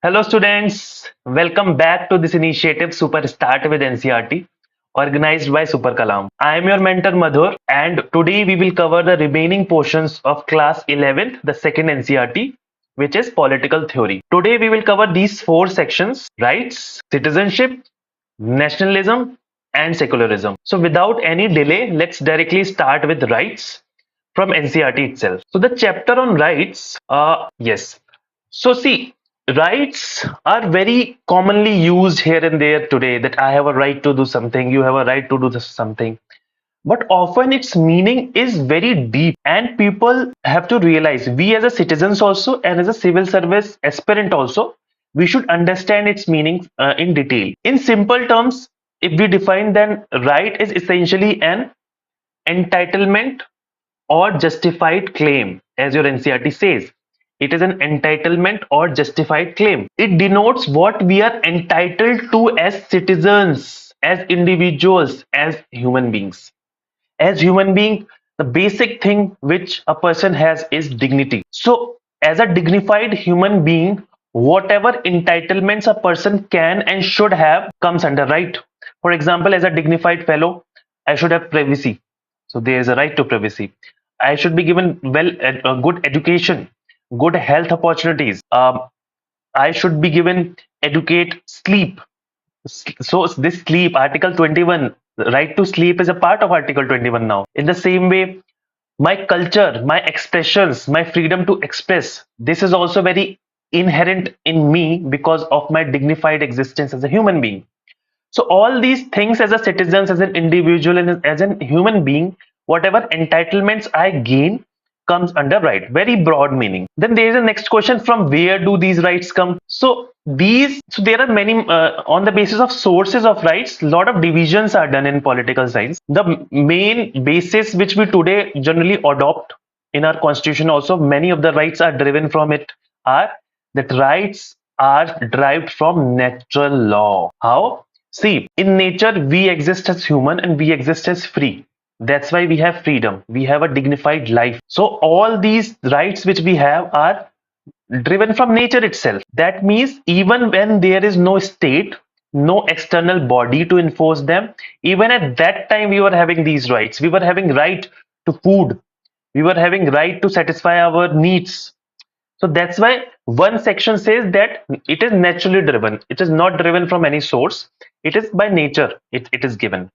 Hello students, welcome back to this initiative SuperStart with NCERT organized by SuperKalam. I am your mentor Madhur and today we will cover the remaining portions of class 11th, the second NCERT, which is political theory. Today we will cover these four sections: rights, citizenship, nationalism and secularism. So without any delay, let's directly start with rights from NCERT itself. So the chapter on rights, yes. So see, rights are very commonly used here and there today, that I have a right to do something, you have a right to do something. But often its meaning is very deep, and people have to realize, we as a citizens also and as a civil service aspirant also, we should understand its meaning in detail. In simple terms, if we define, then right is essentially an entitlement or justified claim, as your NCERT says. It is an entitlement or justified claim. It denotes what we are entitled to as citizens, as individuals, as human beings. As human being, the basic thing which a person has is dignity. So as a dignified human being, whatever entitlements a person can and should have comes under right. For example, as a dignified fellow, I should have privacy. So there is a right to privacy. I should be given good education, good health opportunities. I should be given educate sleep. So this sleep, Article 21, right to sleep is a part of Article 21 now. In the same way, my culture, my expressions, my freedom to express, this is also very inherent in me because of my dignified existence as a human being. So all these things, as a citizen, as an individual, and as a human being, whatever entitlements I gain comes under right. Very broad meaning. Then there is a next question: from where do these rights come? So there are many on the basis of sources of rights. Lot of divisions are done in political science. The main basis which we today generally adopt in our constitution, also many of the rights are driven from it, are that rights are derived from natural law. How? See, in nature, we exist as human and we exist as free. That's why we have freedom. We have a dignified life. So all these rights which we have are driven from nature itself. That means even when there is no state, no external body to enforce them, even at that time we were having these rights. We were having right to food. We were having right to satisfy our needs. So that's why one section says that it is naturally driven. It is not driven from any source. It is by nature. It is given.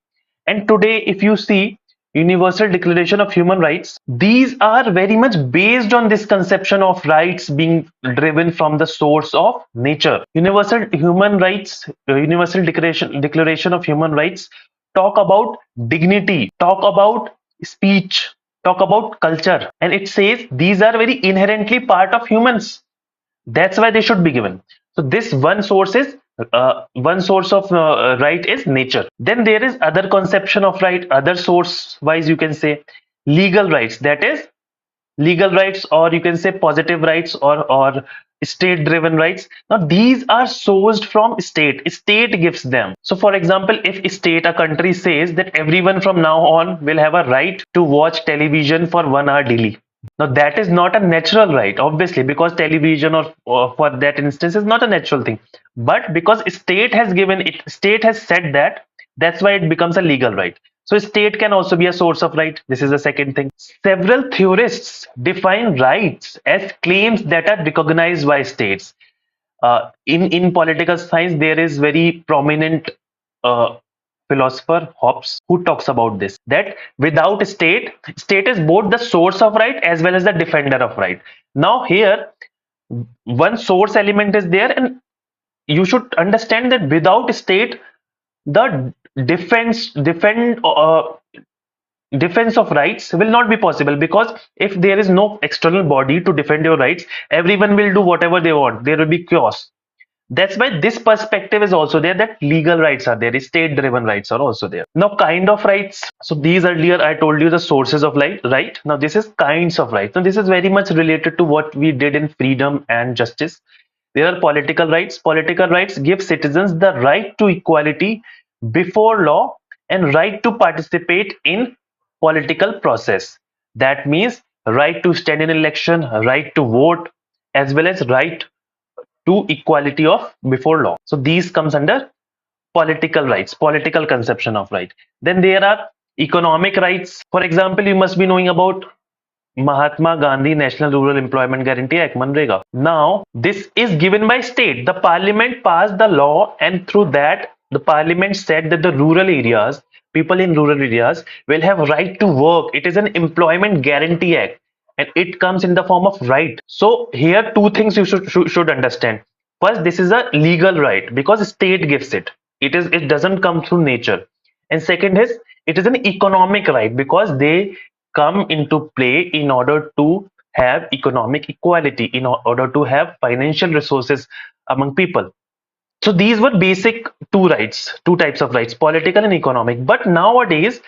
And today, if you see Universal Declaration of Human Rights, these are very much based on this conception of rights being driven from the source of nature. Universal Declaration of Human Rights talk about dignity, talk about speech, talk about culture, and it says these are very inherently part of humans. That's why they should be given. So this one source of right is nature. Then there is other conception of right, other source wise you can say legal rights. That is legal rights, or you can say positive rights, or state driven rights. Now these are sourced from state gives them. So for example, if a country says that everyone from now on will have a right to watch television for 1 hour daily. Now that is not a natural right, obviously, because television or for that instance is not a natural thing. But because state has said that, that's why it becomes a legal right. So state can also be a source of right. This is the second thing. Several theorists define rights as claims that are recognized by states. In political science, there is very prominent uh, philosopher Hobbes who talks about this, that without state is both the source of right as well as the defender of right. Now here, one source element is there, and you should understand that without state, the defense of rights will not be possible, because if there is no external body to defend your rights, everyone will do whatever they want. There will be chaos. That's why this perspective is also there, that legal rights are there, state driven rights are also there. Now kind of rights, so these earlier I told you the sources of right. Now this is kinds of rights. Now this is very much related to what we did in freedom and justice. There are political rights. Political rights give citizens the right to equality before law and right to participate in political process. That means right to stand in election, right to vote, as well as right to equality of before law. So these comes under political rights, political conception of right. Then there are economic rights. For example, you must be knowing about Mahatma Gandhi National Rural Employment Guarantee Act, Manrega. Now, this is given by state. The parliament passed the law, and through that, the parliament said that the rural areas, people in rural areas, will have right to work. It is an employment guarantee act, and it comes in the form of right. So here, two things you should understand. First, this is a legal right because state gives it. It doesn't come through nature. And second is it is an economic right because they come into play in order to have economic equality, in order to have financial resources among people. So these were basic two rights, two types of rights, political and economic. But nowadays,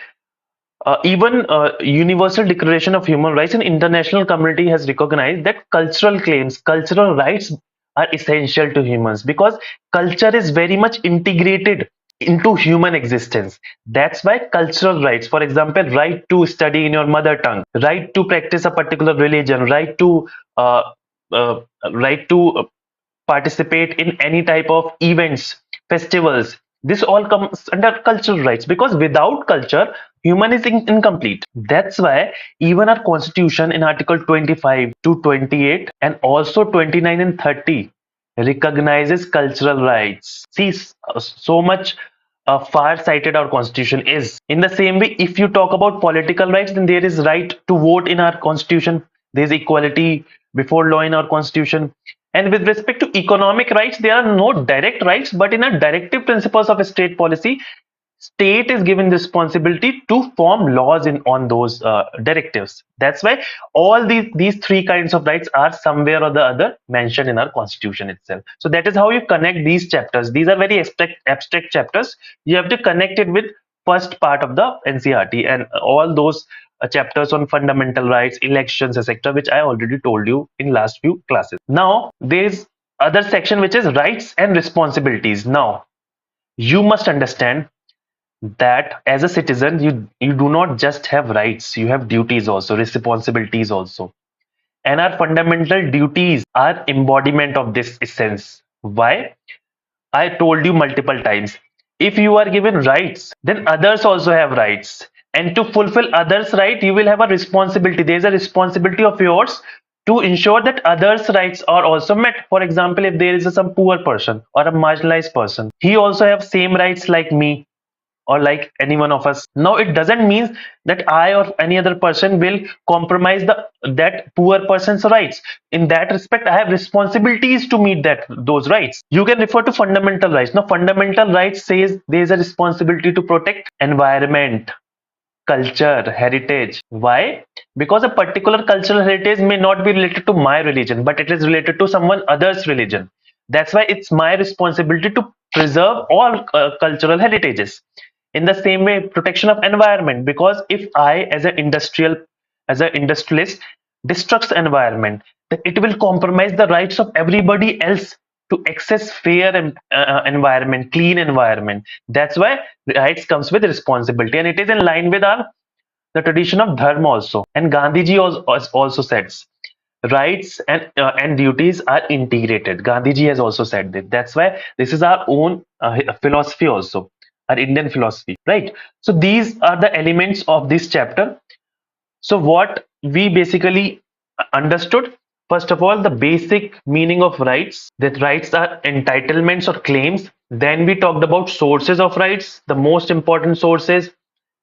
even Universal Declaration of Human Rights and international community has recognized that cultural claims, cultural rights are essential to humans because culture is very much integrated into human existence. That's why cultural rights, for example, right to study in your mother tongue, right to practice a particular religion, uh, uh, right to participate in any type of events, festivals. This all comes under cultural rights because without culture, human is incomplete. That's why even our constitution in Article 25 to 28 and also 29 and 30 recognizes cultural rights. See, so much far-sighted our constitution is. In the same way, if you talk about political rights, then there is right to vote in our constitution. There is equality before law in our constitution. And with respect to economic rights, there are no direct rights, but in a directive principles of a state policy, state is given the responsibility to form laws in on those directives. That's why all these three kinds of rights are somewhere or the other mentioned in our constitution itself. So that is how you connect these chapters. These are very abstract chapters. You have to connect it with first part of the NCERT and all those chapters on fundamental rights, elections, etc., which I already told you in last few classes. Now there is other section which is rights and responsibilities. Now you must understand that as a citizen you do not just have rights, you have duties also, responsibilities also, and our fundamental duties are embodiment of this essence. Why? I told you multiple times, if you are given rights, then others also have rights, and to fulfill others right you will have a responsibility. There is a responsibility of yours to ensure that others rights are also met. For example, if there is some poor person or a marginalized person, he also have same rights like me or like any one of us. Now it doesn't mean that I or any other person will compromise that poor person's rights. In that respect, I have responsibilities to meet those rights. You can refer to fundamental rights. Now fundamental rights says there is a responsibility to protect environment, culture, heritage. Why? Because a particular cultural heritage may not be related to my religion, but it is related to someone other's religion. That's why it's my responsibility to preserve all cultural heritages. In the same way, protection of environment, because if I as an industrialist destructs the environment, then it will compromise the rights of everybody else to access fair environment, clean environment. That's why rights comes with responsibility, and it is in line with our the tradition of dharma also. And Gandhiji also says rights and duties are integrated. Gandhiji has also said that. That's why this is our own philosophy also, our Indian philosophy, right? So these are the elements of this chapter. So what we basically understood, first of all, the basic meaning of rights, that rights are entitlements or claims. Then we talked about sources of rights, the most important sources,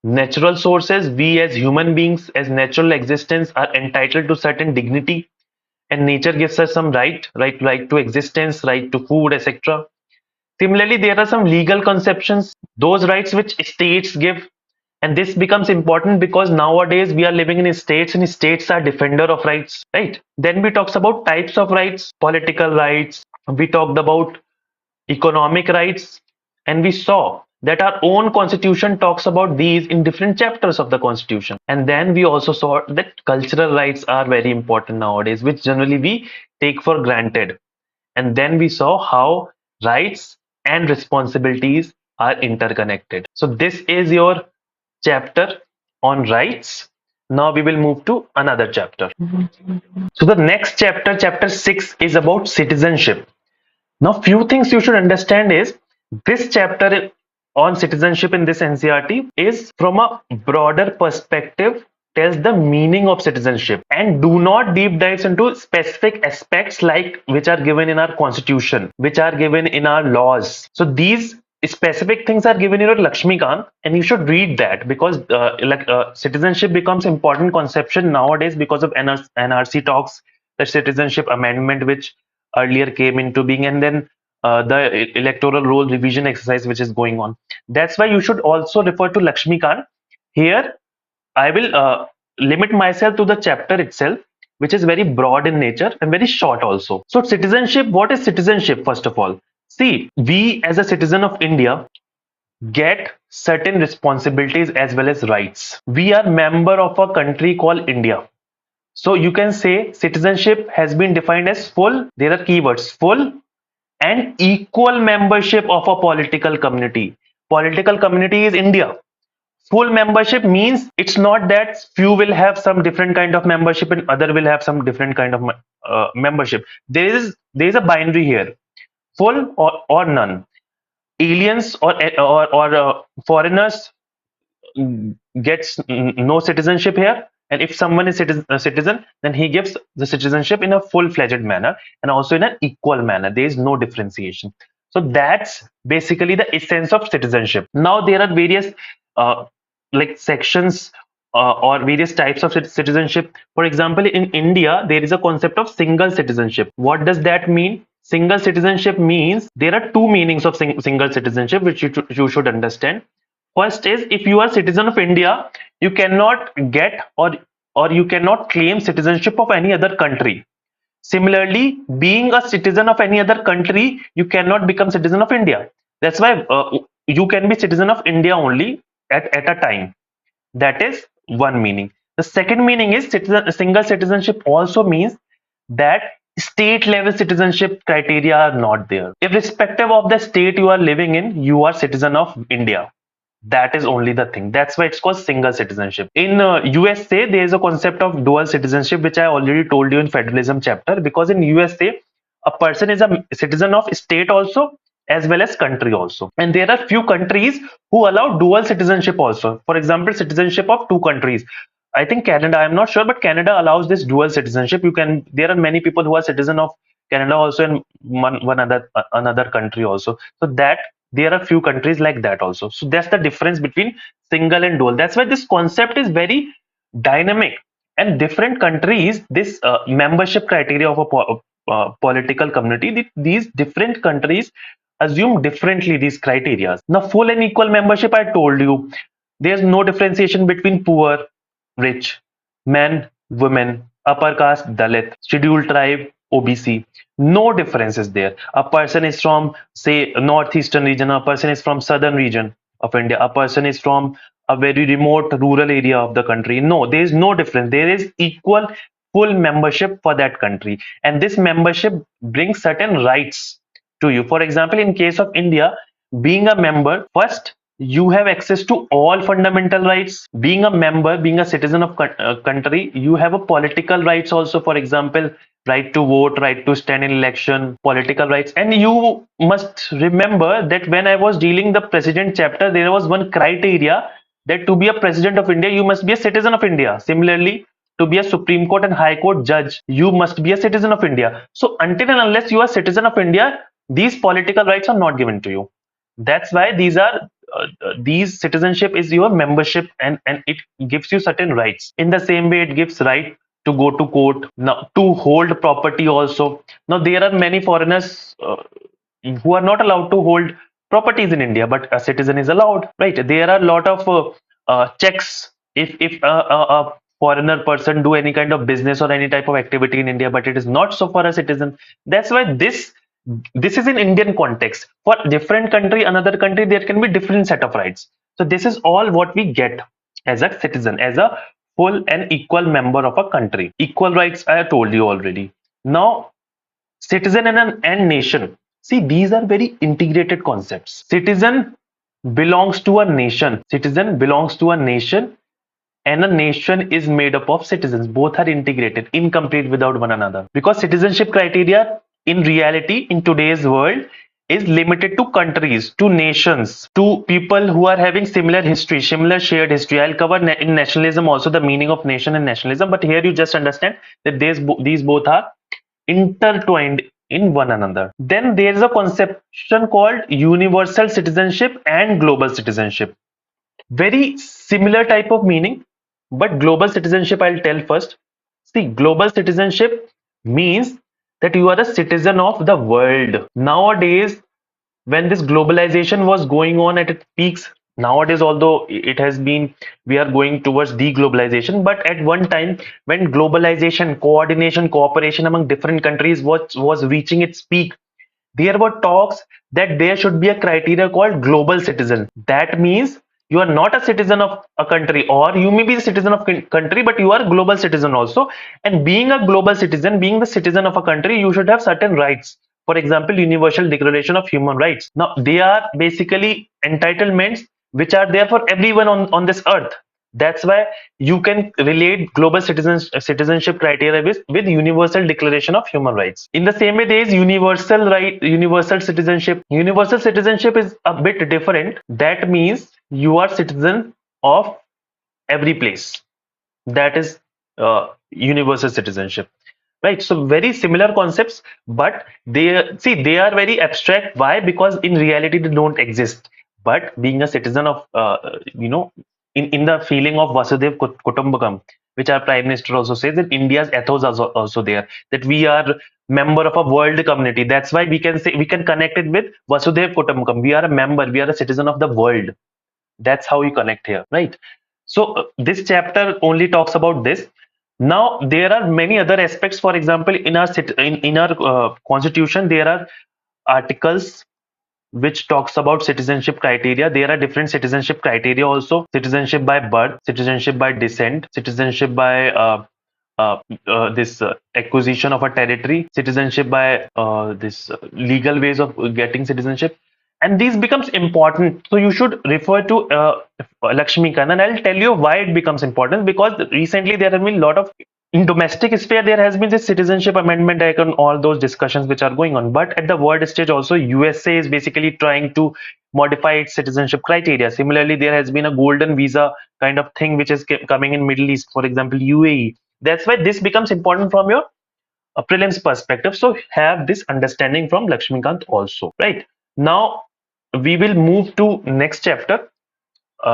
natural sources. We as human beings, as natural existence, are entitled to certain dignity, and nature gives us some right to existence, right to food, etc. Similarly, there are some legal conceptions, those rights which states give, and this becomes important because nowadays we are living in states and states are defender of rights, right? Then we talks about types of rights, political rights. We talked about economic rights, and we saw that our own constitution talks about these in different chapters of the constitution. And then we also saw that cultural rights are very important nowadays, which generally we take for granted. And then we saw how rights and responsibilities are interconnected. So this is your chapter on rights. Now we will move to another chapter. So the next chapter, chapter 6, is about citizenship. Now, few things you should understand is this chapter on citizenship in this NCERT is from a broader perspective, tells the meaning of citizenship and do not deep dives into specific aspects like which are given in our constitution, which are given in our laws. So these specific things are given in your Lakshmikant, and you should read that because citizenship becomes important conception nowadays because of NRC talks, the citizenship amendment which earlier came into being, and then the electoral roll revision exercise which is going on. That's why you should also refer to Lakshmikant. Here I will limit myself to the chapter itself, which is very broad in nature and very short also. So citizenship, what is citizenship? First of all, see, we as a citizen of India get certain responsibilities as well as rights. We are member of a country called India. So you can say citizenship has been defined as full, there are keywords, full and equal membership of a political community. Political community is India. Full membership means it's not that few will have some different kind of membership and other will have some different kind of membership. There is a binary here, full or none. Aliens or foreigners gets no citizenship here, and if someone is a citizen, then he gives the citizenship in a full-fledged manner and also in an equal manner. There is no differentiation. So that's basically the essence of citizenship. Now there are various uh, like sections or various types of citizenship. For example, in India there is a concept of single citizenship. What does that mean? Single citizenship means there are two meanings of single citizenship which you should understand. First is, if you are citizen of India, you cannot get or you cannot claim citizenship of any other country. Similarly, being a citizen of any other country, you cannot become citizen of India. That's why you can be citizen of India only at a time. That is one meaning. The second meaning is single citizenship also means that state level citizenship criteria are not there. Irrespective of the state you are living in, you are citizen of India. That is only the thing. That's why it's called single citizenship. In USA, there is a concept of dual citizenship, which I already told you in federalism chapter. Because in USA, a person is a citizen of state also as well as country also. And there are few countries who allow dual citizenship also. For example, citizenship of two countries. I think Canada, I'm not sure, but Canada allows this dual citizenship. You can. There are many people who are citizen of Canada also and one other another country also. So that there are few countries like that also. So that's the difference between single and dual. That's why this concept is very dynamic, and different countries, this membership criteria of a political community, these different countries assume differently these criteria. Now, full and equal membership, I told you, there's no differentiation between poor, rich, men, women, upper caste, Dalit, scheduled tribe, OBC. No difference is there. A person is from, say, northeastern region, a person is from southern region of India, a person is from a very remote rural area of the country. No, there is no difference. There is equal full membership for that country. And this membership brings certain rights to you. For example, in case of India, being a member, first, you have access to all fundamental rights. Being a member, being a citizen of country, you have a political rights also. For example, right to vote, right to stand in election, political rights. And you must remember that when I was dealing the president chapter, there was one criteria that to be a president of India, you must be a citizen of India. Similarly, to be a Supreme Court and High Court judge, you must be a citizen of India. So until and unless you are a citizen of India, these political rights are not given to you. That's why these citizenship is your membership, and it gives you certain rights. In the same way, it gives right to go to court, now to hold property also. Now there are many foreigners who are not allowed to hold properties in India, but a citizen is allowed, right? There are a lot of checks if a foreigner person do any kind of business or any type of activity in India, but it is not so for a citizen. That's why this is in Indian context. For different country, another country, there can be different set of rights. So this is all what we get as a citizen, as a full and equal member of a country. Equal rights, I told you already. Now, citizen and nation. See, these are very integrated concepts. Citizen belongs to a nation. Citizen belongs to a nation, and a nation is made up of citizens. Both are integrated, incomplete without one another. Because citizenship criteria in reality, in today's world, is limited to countries, to nations, to people who are having similar history, similar shared history. I'll cover in nationalism also the meaning of nation and nationalism, but here you just understand that these both are intertwined in one another. Then there is a conception called universal citizenship and global citizenship. Very similar type of meaning, but global citizenship I'll tell first. See, global citizenship means that you are a citizen of the world. Nowadays, when this globalization was going on at its peaks, nowadays, although it has been, we are going towards deglobalization, but at one time when globalization, coordination, cooperation among different countries was reaching its peak, there were talks that there should be a criteria called global citizen. That means you are not a citizen of a country, or you may be a citizen of country, but you are a global citizen also. And being a global citizen, being the citizen of a country, you should have certain rights. For example, Universal Declaration of Human Rights. Now, they are basically entitlements which are there for everyone on this earth. That's why you can relate global citizenship criteria with Universal Declaration of Human Rights. In the same way, there is universal citizenship. Universal citizenship is a bit different. That means you are citizen of every place. That is universal citizenship, right? So very similar concepts, but they are very abstract. Why? Because in reality they don't exist. But being a citizen of in the feeling of Vasudev Kutumbakam, which our prime minister also says, that India's ethos is also there, that we are member of a world community. That's why we can say, we can connect it with Vasudev Kutumbakam. We are a member, we are a citizen of the world. That's how we connect here, right? So this chapter only talks about this. Now there are many other aspects. For example, in our constitution, there are articles which talks about citizenship criteria. There are different citizenship criteria also: citizenship by birth, citizenship by descent, citizenship by this acquisition of a territory, citizenship by this legal ways of getting citizenship. And these becomes important, so you should refer to Lakshmikant, and I'll tell you why it becomes important. Because recently there have been a lot of, in domestic sphere there has been this citizenship amendment act and all those discussions which are going on, but at the world stage also USA is basically trying to modify its citizenship criteria. Similarly, there has been a golden visa kind of thing which is coming in Middle East, for example UAE. That's why this becomes important from your prelims perspective. So have this understanding from Lakshmikant also, right? Now we will move to next chapter,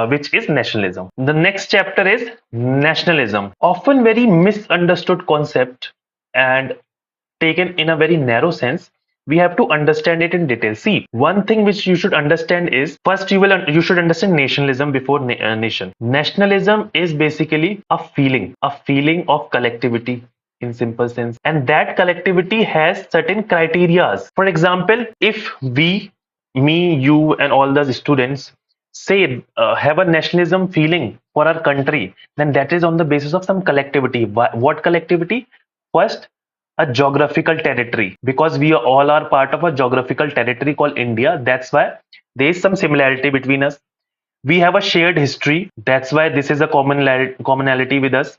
which is nationalism. The next chapter is nationalism, often very misunderstood concept and taken in a very narrow sense. We have to understand it in detail. See, one thing which you should understand is, first you should understand nationalism before nation. Nationalism is basically a feeling of collectivity in simple sense, and that collectivity has certain criterias. For example, if we, me, you, and all the students say have a nationalism feeling for our country, then that is on the basis of some collectivity. What collectivity? First, a geographical territory, because we all are part of a geographical territory called India. That's why there is some similarity between us. We have a shared history. That's why this is a commonality with us.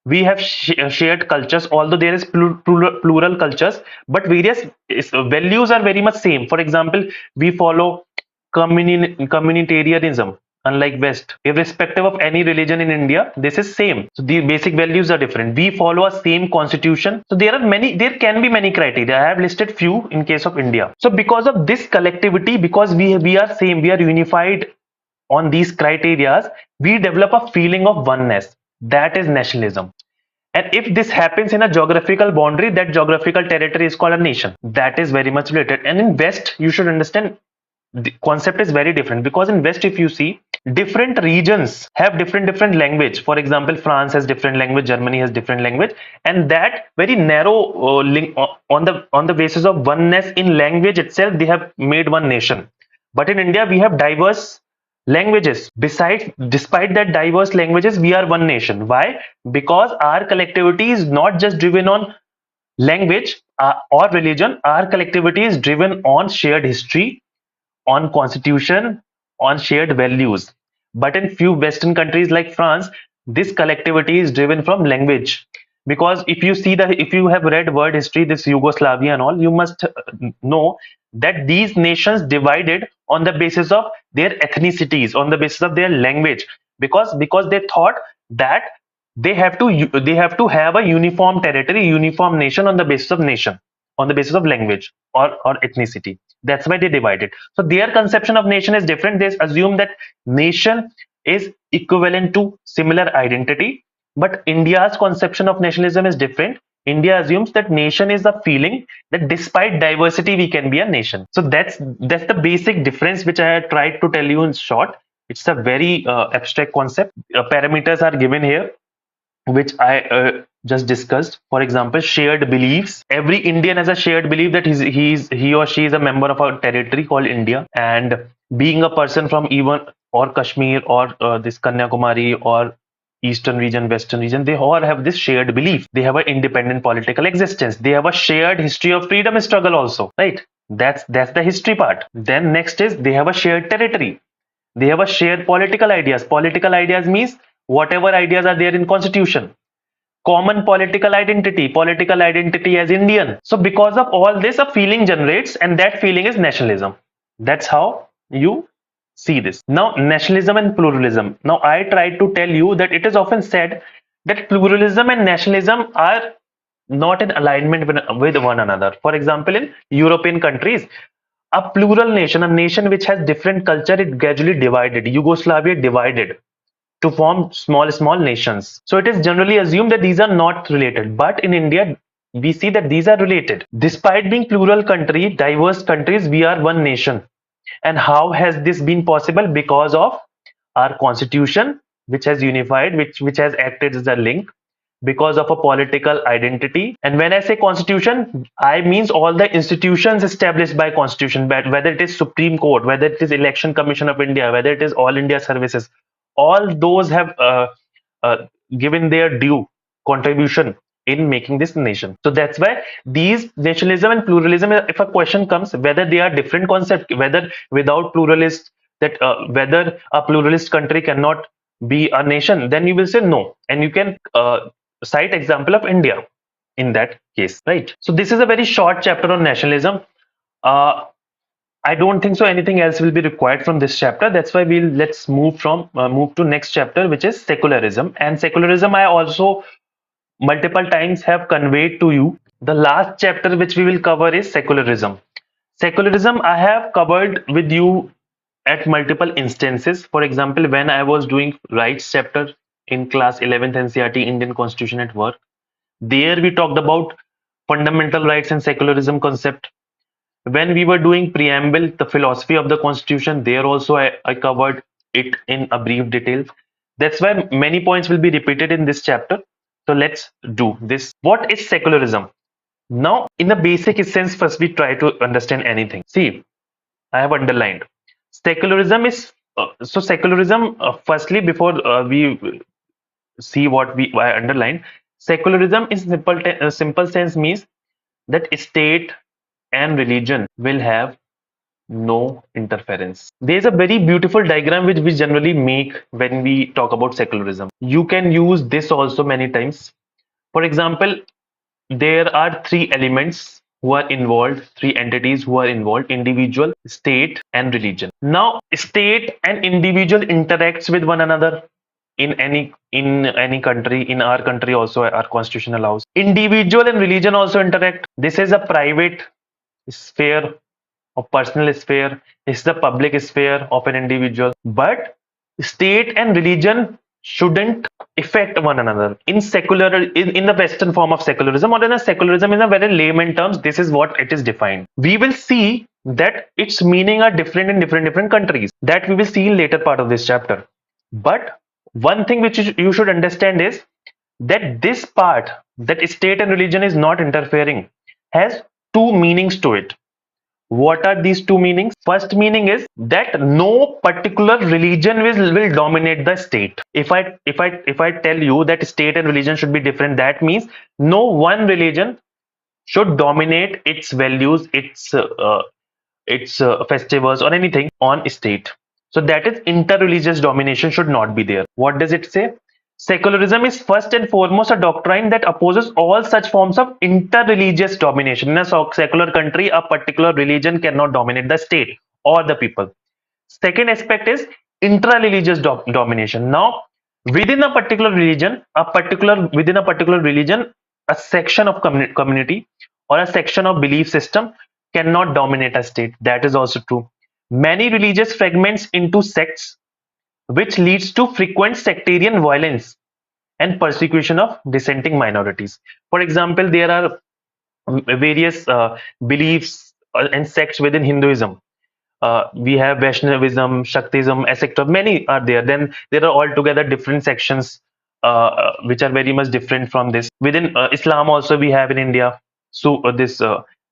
We have shared cultures, although there is plural cultures, but various values are very much same. For example, we follow communitarianism, unlike West. Irrespective of any religion in India, this is same. So the basic values are different. We follow a same constitution. So there can be many criteria. I have listed few in case of India. So because of this collectivity, because we are same, we are unified on these criterias, we develop a feeling of oneness. That is nationalism. And if this happens in a geographical boundary, that geographical territory is called a nation. That is very much related. And in West, you should understand the concept is very different, because in West, if you see, different regions have different language. For example, France has different language, Germany has different language, and that very narrow link on the basis of oneness in language itself, they have made one nation. But in India, we have diverse languages. Despite that diverse languages, we are one nation. Why? Because our collectivity is not just driven on language or religion. Our collectivity is driven on shared history, on constitution, on shared values. But in few Western countries like France, this collectivity is driven from language. because if you have read world history, this Yugoslavia and all, you must know that these nations divided on the basis of their ethnicities, on the basis of their language, because they thought that they have to have a uniform territory, uniform nation on the basis of nation, on the basis of language or ethnicity. That's why they divided. So their conception of nation is different. They assume that nation is equivalent to similar identity, but India's conception of nationalism is different. India assumes that nation is a feeling that despite diversity we can be a nation. So that's the basic difference which I had tried to tell you in short. It's a very abstract concept. Parameters are given here which I just discussed. For example, shared beliefs. Every Indian has a shared belief that he or she is a member of a territory called India, and being a person from even or Kashmir or this Kanyakumari or Eastern region, Western region, they all have this shared belief. They have an independent political existence. They have a shared history of freedom struggle also, right? That's the history part. Then next is they have a shared territory. They have a shared political ideas. Political ideas means whatever ideas are there in constitution. Common political identity as Indian. So because of all this, a feeling generates, and that feeling is nationalism. That's how you see this. Now, nationalism and pluralism. Now, I tried to tell you that it is often said that pluralism and nationalism are not in alignment with one another. For example, in European countries, a plural nation, a nation which has different culture, it gradually divided. Yugoslavia divided to form small nations. So it is generally assumed that these are not related. But in India, we see that these are related. Despite being plural country, diverse countries, we are one nation. And how has this been possible? Because of our constitution, which has unified, which has acted as a link, because of a political identity. And when I say constitution, I means all the institutions established by constitution, whether it is Supreme Court, whether it is Election Commission of India, whether it is All India Services, all those have uh, given their due contribution in making this nation. So that's why these nationalism and pluralism, if a question comes whether they are different concept, whether without pluralist, that whether a pluralist country cannot be a nation, then you will say no, and you can cite example of India in that case, right? So this is a very short chapter on nationalism. uh, I don't think so anything else will be required from this chapter. That's why let's move to next chapter, which is secularism. And secularism I also multiple times have conveyed to you. The last chapter which we will cover is secularism. Secularism I have covered with you at multiple instances. For example, when I was doing rights chapter in class 11th NCERT Indian Constitution at Work, there we talked about fundamental rights and secularism concept. When we were doing preamble, the philosophy of the constitution, there also I covered it in a brief detail. That's why many points will be repeated in this chapter. So let's do this. What is secularism? Now, in the basic sense, first we try to understand anything. See, I have underlined. Secularism is secularism. Firstly, before we see what I underlined, secularism in simple sense means that state and religion will have no interference. There's a very beautiful diagram which we generally make when we talk about secularism. You can use this also many times. For example, there are three elements who are involved, three entities who are involved: individual, state, and religion. Now, state and individual interacts with one another in any country. In our country also, our constitution allows. Individual and religion also interact. This is a private sphere or personal sphere, is the public sphere of an individual. But state and religion shouldn't affect one another. In the Western form of secularism, or in a secularism in a very layman terms, this is what it is defined. We will see that its meaning are different in different countries. That we will see in later part of this chapter. But one thing which you should understand is that this part, that state and religion is not interfering, has two meanings to it. What are these two meanings? First meaning is that no particular religion will dominate the state. If I tell you that state and religion should be different, that means no one religion should dominate its values, its festivals or anything on state. So that is interreligious domination should not be there. What does it say? Secularism is first and foremost a doctrine that opposes all such forms of inter-religious domination. In a secular country, a particular religion cannot dominate the state or the people. Second aspect is intra-religious domination. Now, within a particular religion, a section of community or a section of belief system cannot dominate a state. That is also true. Many religious fragments into sects, which leads to frequent sectarian violence and persecution of dissenting minorities. For example, there are various beliefs and sects within Hinduism. We have Vaishnavism, Shaktism, etc. Many are there. Then there are altogether different sections which are very much different from this. Within Islam also we have in India. So this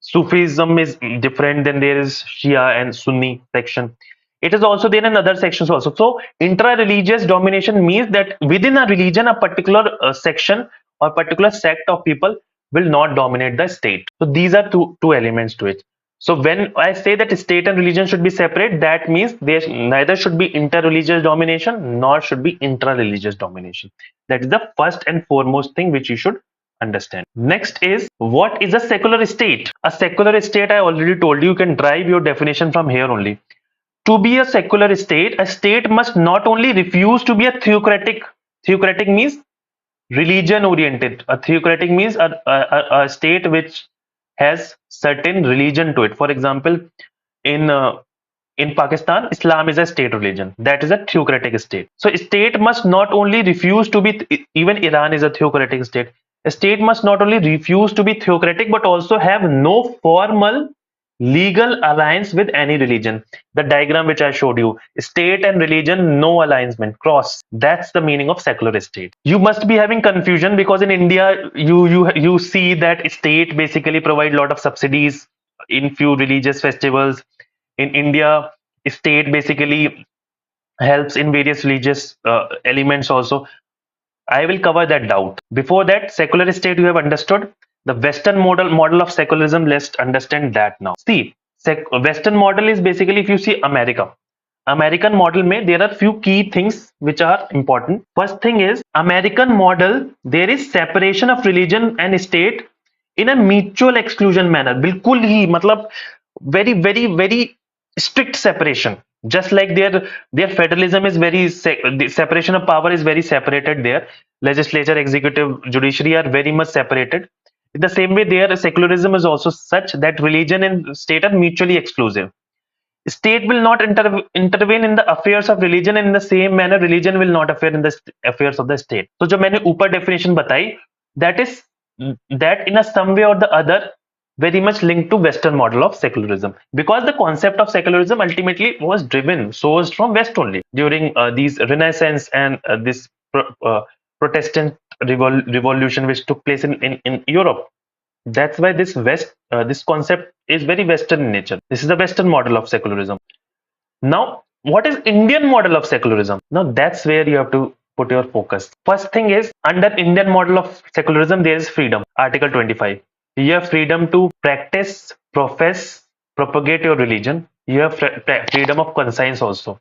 Sufism is different. Then there is Shia and Sunni section. It is also there in other sections also. So intra-religious domination means that within a religion, a particular section or particular sect of people will not dominate the state. So these are two elements to it. So when I say that state and religion should be separate, that means there neither should be inter-religious domination nor should be intra-religious domination. That is the first and foremost thing which you should understand. Next is, what is a secular state? A secular state, I already told you, you can drive your definition from here only. To be a state must not only refuse to be a theocratic means religion oriented. A theocratic means a state which has certain religion to it. For example, in uh, in Pakistan, Islam is a state religion. That is a theocratic state. So, a state must not only refuse to be, even Iran is a theocratic state. A state must not only refuse to be theocratic, but also have no formal legal alliance with any religion. The diagram which I showed you, state and religion, no alignment, cross. That's the meaning of secular state. You must be having confusion because in India, you see that state basically provide a lot of subsidies in few religious festivals. In India, state basically helps in various religious elements also. I will cover that doubt. Before that, secular state you have understood. The Western model of secularism, let's understand that now. See, Western model is basically, if you see America, American model में there are few key things which are important. First thing is American model, there is separation of religion and state in a mutual exclusion manner. बिल्कुल ही मतलब very strict separation. Just like their federalism is the separation of power is very separated there. Legislature, executive, judiciary are very much separated. In the same way, their secularism is also such that religion and state are mutually exclusive. State will not intervene in the affairs of religion, and in the same manner religion will not interfere in the affairs of the state. So जो मैंने ऊपर definition बताई, that is that in a some way or the other very much linked to Western model of secularism, because the concept of secularism ultimately was sourced from West only during these Renaissance and this Protestant revolution which took place in Europe. That's why this concept is very Western in nature. This is the Western model of secularism. Now, what is Indian model of secularism? Now, that's where you have to put your focus. First thing is, under Indian model of secularism, there is freedom. Article 25. You have freedom to practice, profess, propagate your religion. You have freedom of conscience also.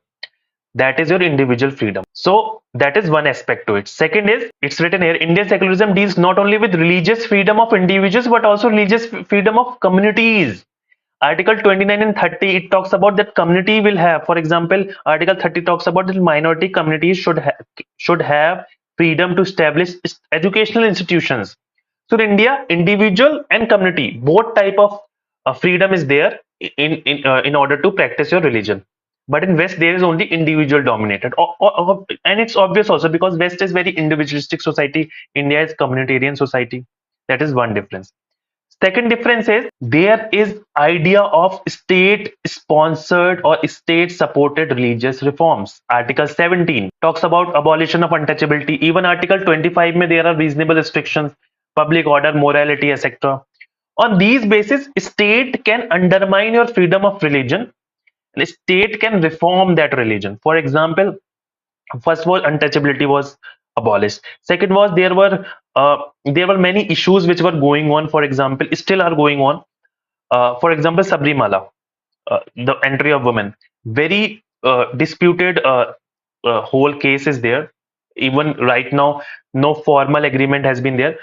That is your individual freedom. So that is one aspect to it. Second is, it's written here, Indian secularism deals not only with religious freedom of individuals but also religious freedom of communities. Article 29 and 30, it talks about that community will have, for example, Article 30 talks about that minority communities should have freedom to establish educational institutions. So in India, individual and community, both type of freedom is there in order to practice your religion. But in West, there is only individual dominated, and it's obvious also because West is very individualistic society. India is communitarian society. That is one difference. Second difference is there is idea of state sponsored or state supported religious reforms. Article 17 talks about abolition of untouchability. Even Article 25 mein there are reasonable restrictions, public order, morality, etc. On these basis, state can undermine your freedom of religion. The state can reform that religion. For example, first was untouchability was abolished. Second was there were many issues which were going on. For example, still are going on. For example, Sabrimala, the entry of women, very disputed whole case is there. Even right now, no formal agreement has been there.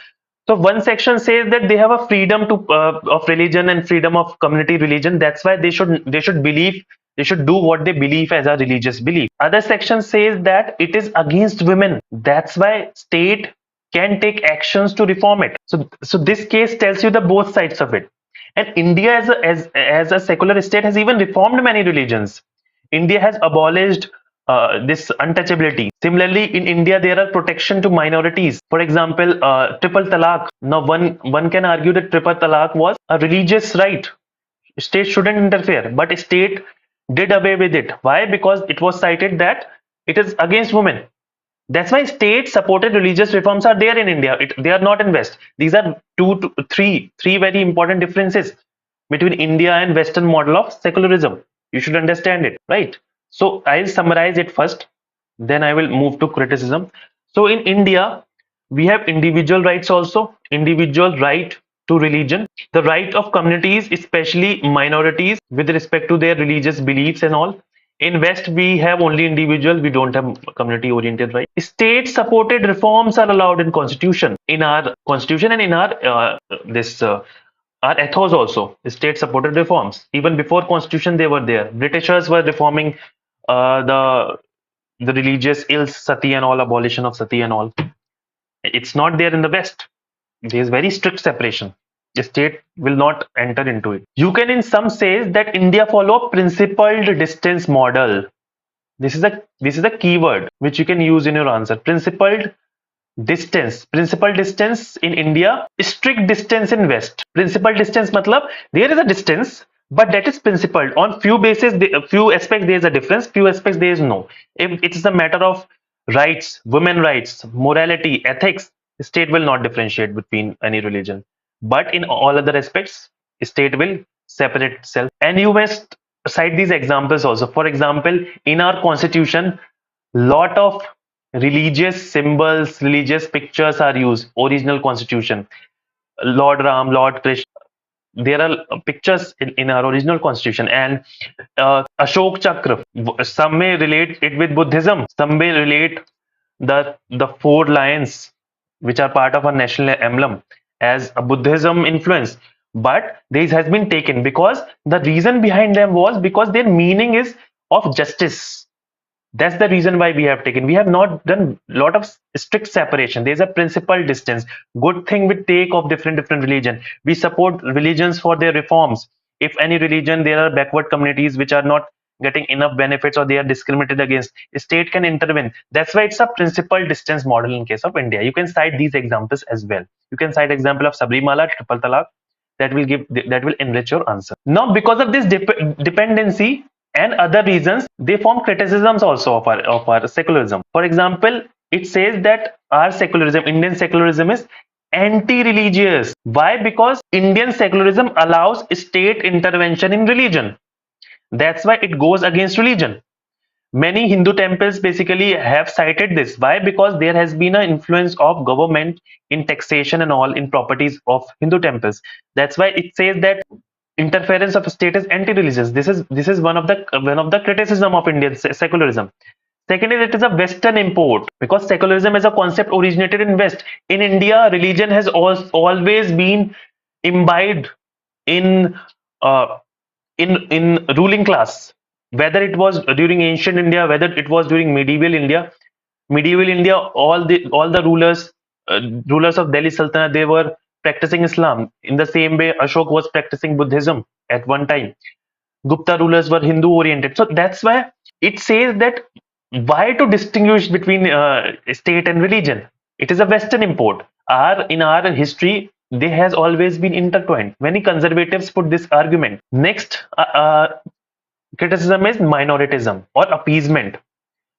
So one section says that they have a freedom to of religion and freedom of community religion. That's why they should believe, they should do what they believe as a religious belief. Other section says that it is against women. That's why state can take actions to reform it. So this case tells you the both sides of it. And India as a secular state has even reformed many religions. India has abolished this untouchability. Similarly, in India, there are protection to minorities. For example, triple talaq. Now, one can argue that triple talaq was a religious right. State shouldn't interfere, but state did away with it. Why? Because it was cited that it is against women. That's why state-supported religious reforms are there in India. They are not in West. These are three very important differences between India and Western model of secularism. You should understand it, right? So I'll summarize it first, then I will move to criticism. So in India, we have individual rights also, individual right to religion, the right of communities, especially minorities, with respect to their religious beliefs and all. In West, we have only individual, we don't have community oriented right. State supported reforms are allowed in constitution, in our constitution and in our this our ethos also, state supported reforms. Even before constitution, they were there. Britishers were reforming the religious ills, sati and all, abolition of sati and all. It's not there in the West. There is very strict separation. The state will not enter into it. You can in some say that India follow principled distance model. This is a keyword which you can use in your answer. Principled distance. Principal distance in India, strict distance in West. Principal distance matlab there is a distance, but that is principled. On few bases, few aspects there is a difference, few aspects there is no. If it is a matter of rights, women rights, morality, ethics, state will not differentiate between any religion. But in all other aspects, state will separate itself. And you must cite these examples also. For example, in our constitution, lot of religious symbols, religious pictures are used. Original constitution, Lord Ram, Lord Krishna, there are pictures in our original constitution. And Ashok Chakra, some may relate it with Buddhism, some may relate the four lions which are part of our national emblem as a Buddhism influence. But this has been taken because the reason behind them was because their meaning is of justice. That's the reason why we have taken. We have not done a lot of strict separation. There's a principal distance. Good thing we take of different religion. We support religions for their reforms. If any religion, there are backward communities which are not getting enough benefits or they are discriminated against, the state can intervene. That's why it's a principal distance model in case of India. You can cite these examples as well. You can cite example of Sabrimala, triple talaq. That will enrich your answer. Now, because of this dependency and other reasons, they form criticisms also of our secularism. For example, it says that our secularism, Indian secularism, is anti-religious. Why? Because Indian secularism allows state intervention in religion. That's why it goes against religion. Many Hindu temples basically have cited this. Why? Because there has been an influence of government in taxation and all in properties of Hindu temples. That's why it says that interference of state is anti-religious. This is one of the criticism of Indian secularism. Second is it is a Western import because secularism is a concept originated in West. In India, religion has always been imbibed in uh, in ruling class, whether it was during ancient India, whether it was during medieval India, all the rulers of Delhi Sultanate, they were practicing Islam. In the same way, Ashok was practicing Buddhism at one time. Gupta rulers were Hindu oriented. So that's why it says that why to distinguish between state and religion. It is a Western import. In our history, they has always been intertwined. Many conservatives put this argument. Next, criticism is minoritism or appeasement.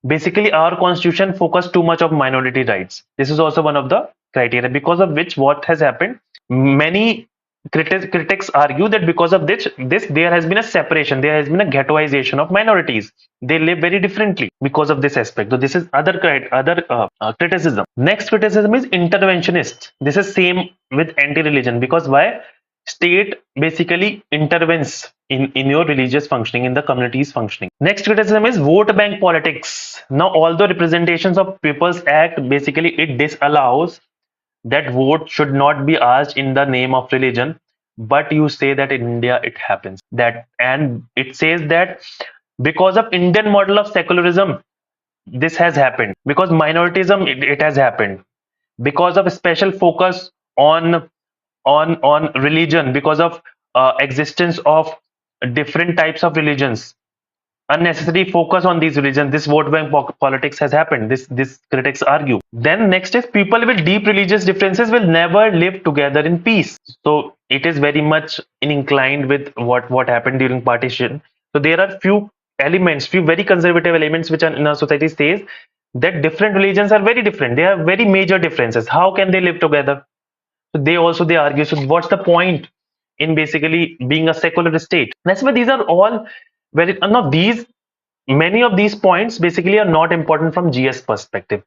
Basically, our constitution focused too much on minority rights. This is also one of the criteria, because of which what has happened, many critics argue that because of this there has been a separation, there has been a ghettoization of minorities. They live very differently because of this aspect. So this is other criticism. Next criticism is interventionist. This is same with anti-religion, because why? state basically intervenes in your religious functioning, in the community's functioning. Next criticism is vote bank politics. Now, although Representations of People's Act basically it disallows that vote should not be asked in the name of religion, but you say that in India it happens. That, and it says that because of Indian model of secularism, this has happened. Because minoritism, it has happened. Because of a special focus on religion, because of existence of different types of religions, unnecessary focus on these religions, this vote bank politics has happened. This critics argue. Then next is people with deep religious differences will never live together in peace. So it is very much inclined with what happened during partition. So there are few elements, few very conservative elements which are in our society says that different religions are very different. They have very major differences. How can they live together? So they argue. So what's the point in basically being a secular state? That's why these are all very now these many of these points basically are not important from GS perspective,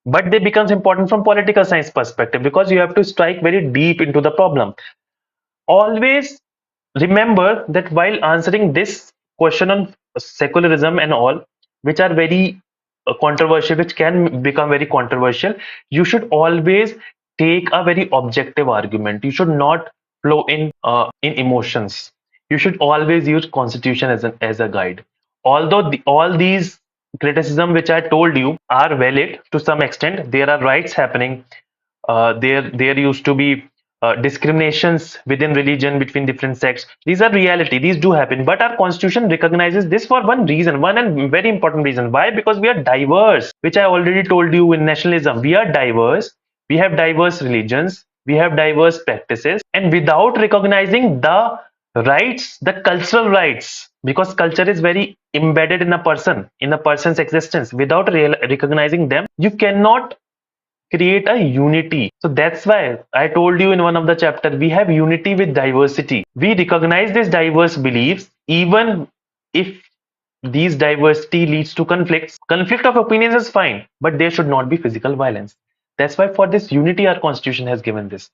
but they becomes important from political science perspective because you have to strike very deep into the problem. Always remember that while answering this question on secularism and all, which are very controversial, which can become very controversial, you should always take a very objective argument. You should not flow in emotions. You should always use constitution as a guide. Although all these criticism which I told you are valid to some extent, there are rights happening. There used to be discriminations within religion between different sects. These are reality. These do happen. But our constitution recognizes this for one reason, one and very important reason. Why? Because we are diverse, which I already told you in nationalism. We are diverse. We have diverse religions. We have diverse practices. And without recognizing the rights, the cultural rights, because culture is very embedded in a person's existence. Without recognizing them, you cannot create a unity. So that's why I told you in one of the chapter we have unity with diversity. We recognize these diverse beliefs even if these diversity leads to conflicts. Conflict of opinions is fine, but there should not be physical violence. That's why for this unity our constitution has given this.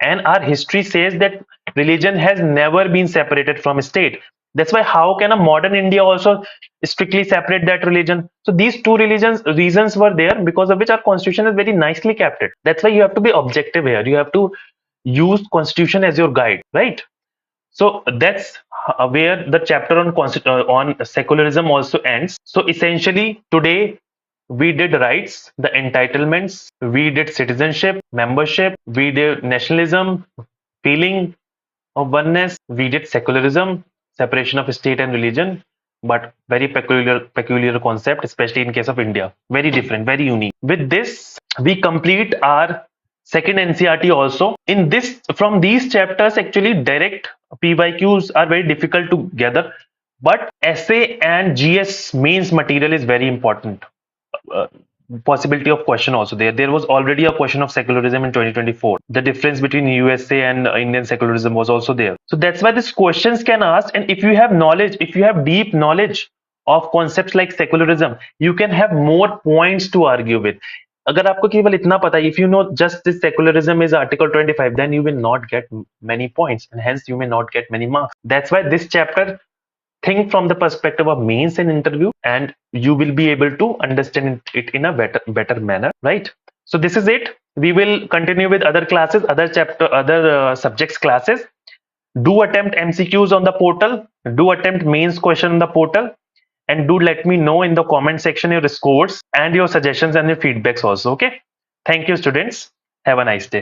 And our history says that religion has never been separated from state. That's why how can a modern India also strictly separate that religion? So these two religions reasons were there because of which our constitution is very nicely kept it. That's why you have to be objective here. You have to use constitution as your guide, right? So that's where the chapter on secularism also ends. So essentially today we did rights, the entitlements, we did citizenship, membership, we did nationalism, feeling of oneness, we did secularism, separation of state and religion, but very peculiar concept, especially in case of India. Very different, very unique. With this, we complete our second NCERT also. In this, from these chapters, actually direct PYQs are very difficult to gather, but essay and GS mains material is very important. uh, Possibility of question also there was already a question of secularism in 2024. The difference between USA and Indian secularism was also there. So that's why these questions can ask, and if you have knowledge, if you have deep knowledge of concepts like secularism, you can have more points to argue with. अगर आपको केवल इतना पता है, if you know just this secularism is article 25, then you will not get many points and hence you may not get many marks. That's why this chapter, think from the perspective of mains and interview, and you will be able to understand it in a better manner, right? So this is it. We will continue with other classes, other subjects classes. Do attempt MCQs on the portal, do attempt mains question on the portal, and do let me know in the comment section your scores and your suggestions and your feedbacks also. Okay, thank you students, have a nice day.